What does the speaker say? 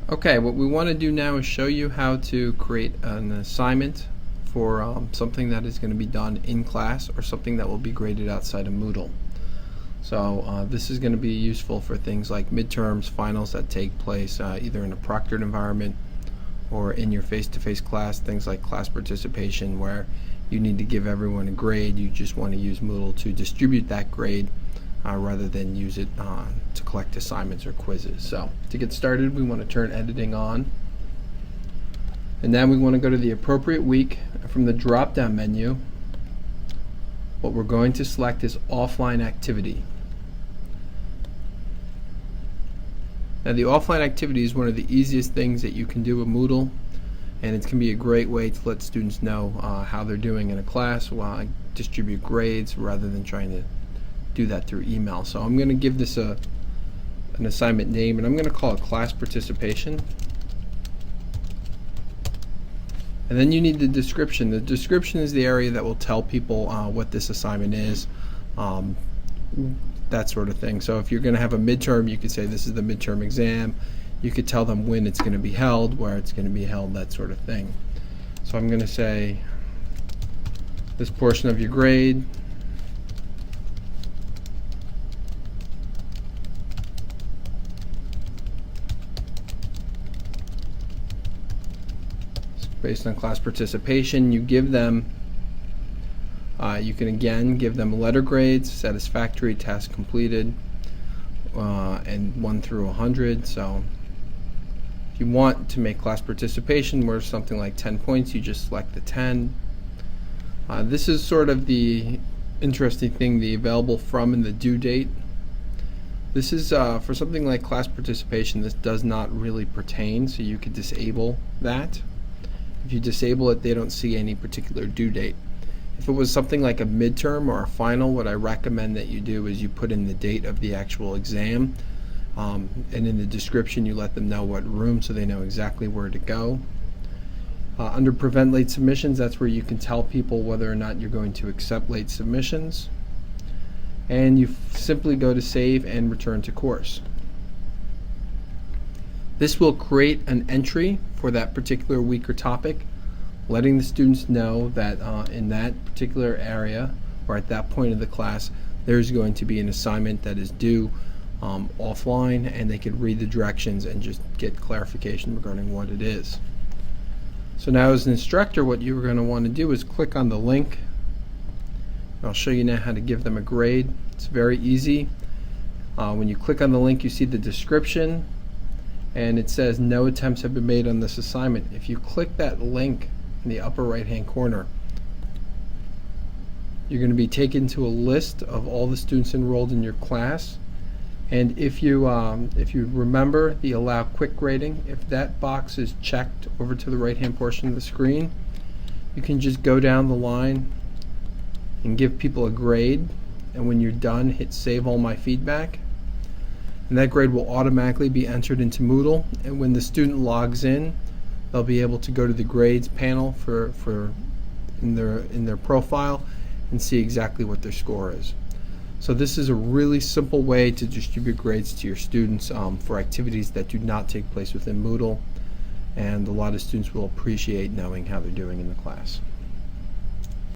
Okay, what we want to do now is show you how to create an assignment for something that is going to be done in class or something that will be graded outside of Moodle. So this is going to be useful for things like midterms, finals that take place either in a proctored environment or in your face-to-face class, things like class participation where you need to give everyone a grade. You just want to use Moodle to distribute that grade rather than use it to collect assignments or quizzes. So to get started, we want to turn editing on, and then we want to go to the appropriate week. From the drop-down menu, what we're going to select is offline activity. Now the offline activity is one of the easiest things that you can do with Moodle, and it can be a great way to let students know how they're doing in a class while I distribute grades rather than trying to do that through email. So I'm going to give this an assignment name, and I'm going to call it class participation. And then you need the description. The description is the area that will tell people what this assignment is, that sort of thing. So if you're going to have a midterm, you could say this is the midterm exam. You could tell them when it's going to be held, where it's going to be held, that sort of thing. So I'm going to say this portion of your grade based on class participation. You give them, you can again give them letter grades, satisfactory, task completed, and 1 through 100. So if you want to make class participation worth something like 10 points, you just select the 10. This is sort of the interesting thing, the available from and the due date. This is for something like class participation, this does not really pertain, so you could disable that. If you disable it, they don't see any particular due date. If it was something like a midterm or a final, what I recommend that you do is you put in the date of the actual exam, and in the description you let them know what room so they know exactly where to go. Under prevent late submissions, that's where you can tell people whether or not you're going to accept late submissions. And you simply go to save and return to course. This will create an entry for that particular week or topic, letting the students know that in that particular area or at that point of the class there's going to be an assignment that is due offline, and they could read the directions and just get clarification regarding what it is. So now as an instructor, what you're going to want to do is click on the link. I'll show you now how to give them a grade. It's very easy. When you click on the link, you see the description, and it says no attempts have been made on this assignment. If you click that link in the upper right hand corner, you're going to be taken to a list of all the students enrolled in your class. And if you remember the allow quick grading, if that box is checked over to the right hand portion of the screen, you can just go down the line and give people a grade, and when you're done, hit save all my feedback. And that grade will automatically be entered into Moodle, and when the student logs in, they'll be able to go to the grades panel in their profile and see exactly what their score is. So this is a really simple way to distribute grades to your students for activities that do not take place within Moodle, and a lot of students will appreciate knowing how they're doing in the class.